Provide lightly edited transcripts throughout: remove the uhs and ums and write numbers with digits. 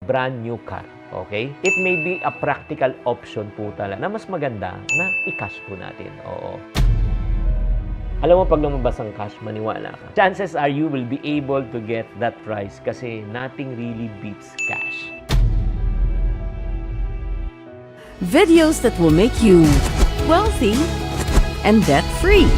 brand new car. Okay? It may be a practical option po talaga na mas maganda na i-cash po natin. Oo. Alam mo, pag lumabas ang cash, maniwala ka. Chances are you will be able to get that price kasi nothing really beats cash. Videos that will make you wealthy and debt-free.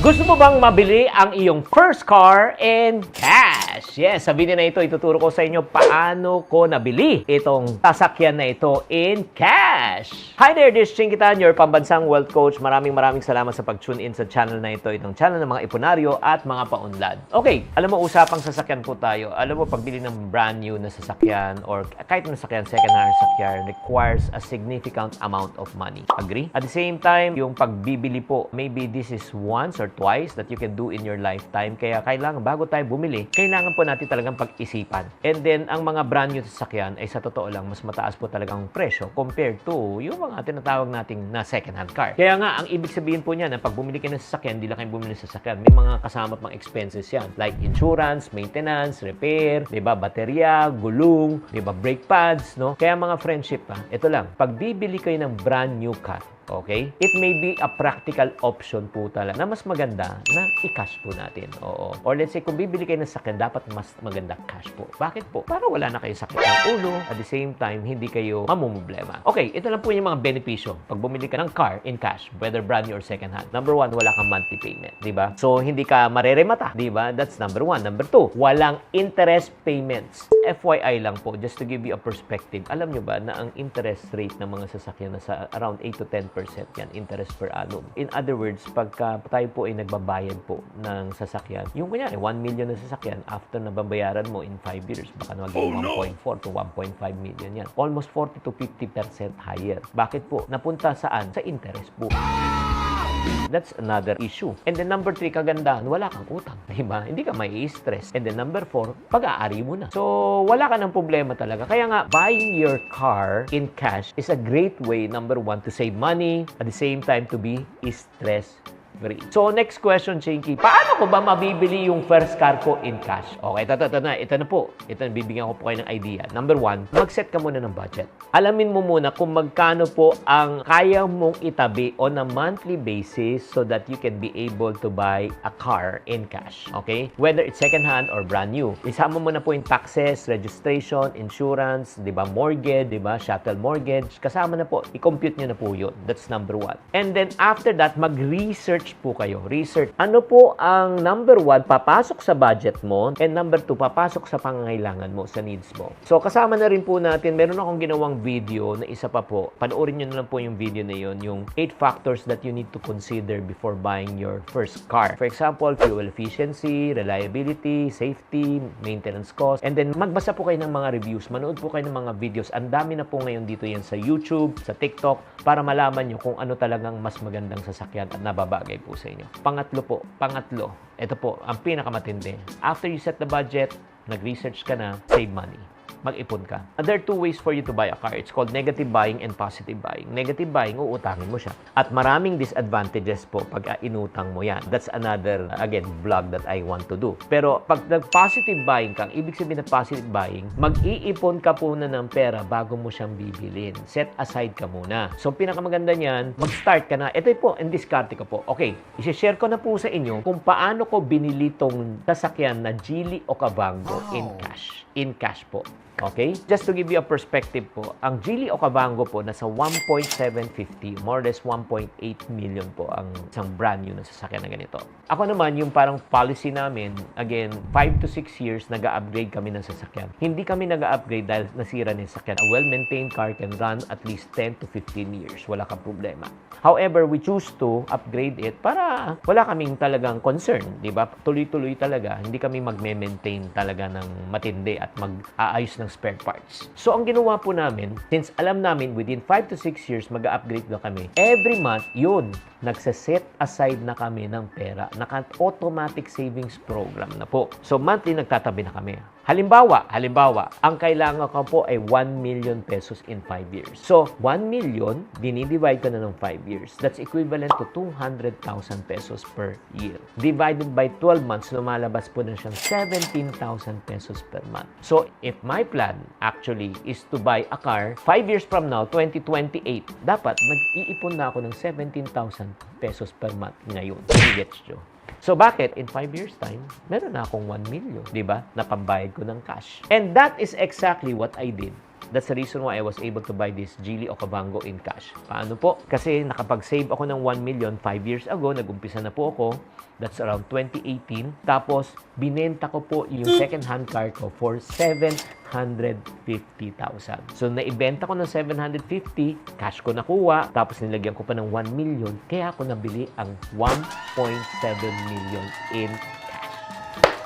Gusto mo bang mabili ang iyong first car in cash? Yes, sa video na ito, ituturo ko sa inyo paano ko nabili itong sasakyan na ito in cash. Hi there, this is Chinkitan, your pambansang wealth coach. Maraming salamat sa pag-tune in sa channel na ito, itong channel ng mga ipunaryo at mga paunlad. Okay, alam mo, usapang sasakyan po tayo. Alam mo, pagbili ng brand new na sasakyan or kahit na sasakyan, second-hand sasakyan, requires a significant amount of money. Agree? At the same time, yung pagbibili po, maybe this is once or twice that you can do in your lifetime. Kaya kailangan, bago tayo bumili, kailangan po natin talagang pag-isipan. And then, ang mga brand new sasakyan ay sa totoo lang, mas mataas po talagang presyo compared to yung mga tinatawag nating na second-hand car. Kaya nga, ang ibig sabihin po niyan, na pag bumili kayo ng sasakyan, hindi lang kayo bumili ng sasakyan. May mga kasama pang expenses yan. Like insurance, maintenance, repair, diba, baterya, gulong, diba, brake pads, no? Kaya mga friendship, ito lang, pag bibili kayo ng brand new car, okay? It may be a practical option po talaga na mas maganda na i-cash po natin. Oo. Or let's say, kung bibili kayo ng sakyan, dapat mas maganda cash po. Bakit po? Para wala na kayo sakit ng ulo. At the same time, hindi kayo mamumblema. Okay, ito lang po yung mga benepisyo. Pag bumili ka ng car in cash, whether brand new or second hand. Number one, wala kang monthly payment. Diba? So, hindi ka mareremata. Diba? That's number one. Number two, walang interest payments. FYI lang po, just to give you a perspective. Alam nyo ba na ang interest rate ng mga sasakyan na sa around 8 to 10% yan, interest per annum. In other words, pagka tayo po ay nagbabayad po ng sasakyan, yung kunyari, 1 million na sasakyan, after na babayaran mo in 5 years, baka maging 1.4 to 1.5 million yan. Almost 40 to 50% higher. Bakit po? Napunta saan? Sa interest po. That's another issue. And then number 3, kagandahan, wala kang utang. Diba? Hindi ka may stress. And then number 4, pag-aari mo na. So, wala ka ng problema talaga. Kaya nga, buying your car in cash is a great way, number 1, to save money, at the same time to be stress-free. So, next question, Chinky. Paano ko ba mabibili yung first car ko in cash? Okay, ito na po. Ito na, bibigyan ko po kayo ng idea. Number 1, mag-set ka muna ng budget. Alamin mo muna kung magkano po ang kaya mong itabi on a monthly basis so that you can be able to buy a car in cash. Okay? Whether it's second hand or brand new. Isama mo na po yung taxes, registration, insurance, di ba, mortgage, di ba, shuttle mortgage. Kasama na po. I-compute nyo na po yun. That's number 1. And then after that, mag-research po kayo. Research. Ano po ang number 1, papasok sa budget mo, and number 2, papasok sa pangangailangan mo, sa needs mo. So, kasama na rin po natin, meron akong ginawang video na isa pa po. Panoorin nyo na lang po yung video na yun, yung 8 factors that you need to consider before buying your first car. For example, fuel efficiency, reliability, safety, maintenance cost, and then magbasa po kayo ng mga reviews, manood po kayo ng mga videos. Ang dami na po ngayon dito yan sa YouTube, sa TikTok, para malaman nyo kung ano talagang mas magandang sasakyan at nababagay po sa inyo. Pangatlo, ito po, ang pinakamatindi. After you set the budget, nag-research ka na, save money. Mag-ipon ka. And there are 2 ways for you to buy a car. It's called negative buying and positive buying. Negative buying, uutangin mo siya. At maraming disadvantages po pag inutang mo yan. That's another, again, vlog that I want to do. Pero pag nag-positive buying kang, ibig sabihin ng positive buying, mag-iipon ka po na ng pera bago mo siyang bibilin. Set aside ka muna. So, pinakamaganda niyan, mag-start ka na. Ito po, and discard ko po. Okay, isi-share ko na po sa inyo kung paano ko binili tong sasakyan na Geely Okavango in cash. In cash po. Okay? Just to give you a perspective po, ang Geely Okavango po nasa 1.750, more or less 1.8 million po ang isang brand new na sasakyan na ganito. Ako naman, yung parang policy namin, again, 5 to 6 years nag-upgrade kami ng sasakyan. Hindi kami nag-upgrade dahil nasira ng sasakyan. A well-maintained car can run at least 10 to 15 years. Wala kang problema. However, we choose to upgrade it para wala kaming talagang concern, di ba? Tuloy-tuloy talaga. Hindi kami magme-maintain talaga ng matindi at mag-aayos ng spare parts. So, ang ginawa po namin, since alam namin within 5 to 6 years mag-upgrade na kami, every month, yun, nagse-set aside na kami ng pera. Naka-automatic savings program na po. So, monthly nagtatabi na kami. Halimbawa, ang kailangan ko po ay 1 million pesos in 5 years. So, 1 million, dinidivide ko na ng 5 years. That's equivalent to 200,000 pesos per year. Divided by 12 months, lumalabas po na siyang 17,000 pesos per month. So, if my plan actually is to buy a car, 5 years from now, 2028, dapat nag-iipon na ako ng 17,000 pesos per month ngayon. Gets nyo? So, bakit? In 5 years' time, meron na akong 1 million, di ba? Na pambayad ko ng cash. And that is exactly what I did. That's the reason why I was able to buy this Geely Okavango in cash. Paano po? Kasi nakapag-save ako ng 1 million 5 years ago. Nag-umpisa na po ako. That's around 2018. Tapos, binenta ko po yung second-hand car ko for 750,000. So, naibenta ko ng 750, cash ko nakuha, tapos nilagyan ko pa ng 1 million, kaya ako nabili ang 1.7 million in cash.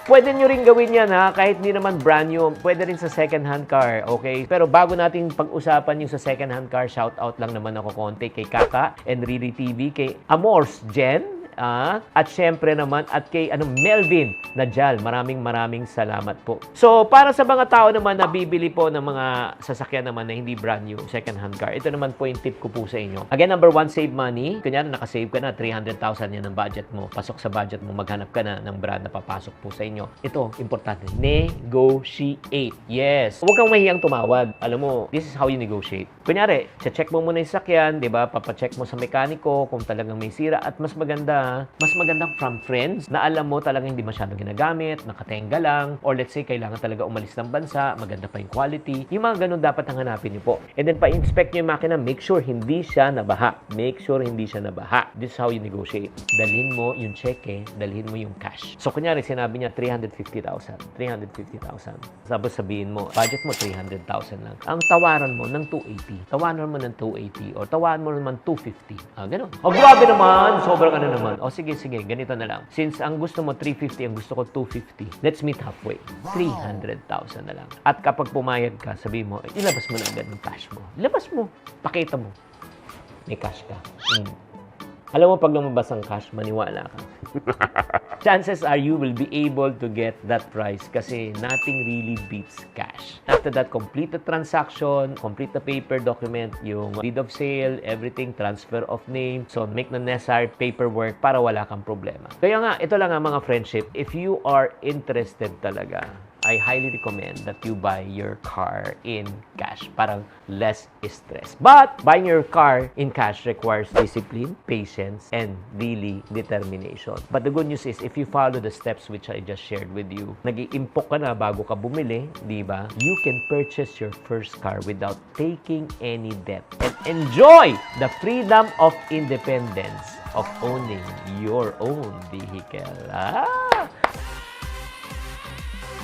Pwede nyo rin gawin yan ha, kahit hindi naman brand new, pwede rin sa second-hand car, okay? Pero bago natin pag-usapan yung sa second-hand car, shout out lang naman ako konti kay Kaka and Riri TV, kay Amors Jen, at syempre naman at kay Melvin Najal. Maraming salamat po. So, para sa mga tao naman na bibili po ng mga sasakyan naman na hindi brand new, second hand car, ito naman po yung tip ko po sa inyo. Again, number 1, save money. Kunyari, nakasave ka na, 300,000 yan ang budget mo. Pasok sa budget mo, maghanap ka na ng brand na papasok po sa inyo. Ito, importante, negotiate. Yes. Huwag kang mahiyang tumawad. Alam mo, this is how you negotiate. Kunyari, check mo muna yung sakyan, di ba? Papacheck mo sa mekaniko kung talagang may sira at mas magandang from friends na alam mo talagang hindi masyadong ginagamit, nakatenga lang, or let's say, kailangan talaga umalis ng bansa, maganda pa yung quality. Yung mga ganun dapat ang hanapin niyo po. And then, pa-inspect niyo yung makina, make sure hindi siya nabaha. Make sure hindi siya nabaha. This is how you negotiate. Dalhin mo yung cheque, dalhin mo yung cash. So, kunyari, sinabi niya 350,000. Tapos sabihin mo, budget mo 300,000 lang. Ang tawaran mo ng 280. Tawaran mo ng 280 or tawaran mo naman 250. Ganun. O, grabe naman. Sobrang naman. O, sige, ganito na lang. Since ang gusto mo 350, ang gusto ko 250, let's meet halfway. 300,000 na lang. At kapag pumayag ka, sabi mo, ilabas mo na agad ng cash mo. Ilabas mo. Pakita mo. May cash ka. Alam mo, pag lumabas ang cash, maniwala ka. Chances are you will be able to get that price kasi nothing really beats cash. After that, complete the transaction, complete the paper document, yung deed of sale, everything, transfer of name. So, make the necessary paperwork para wala kang problema. Kaya nga, ito lang ang mga friendship. If you are interested talaga, I highly recommend that you buy your car in cash. Parang less stress. But buying your car in cash requires discipline, patience, and really determination. But the good news is, if you follow the steps which I just shared with you, nag-iimpok ka na bago ka bumili, di ba? You can purchase your first car without taking any debt and enjoy the freedom of independence of owning your own vehicle.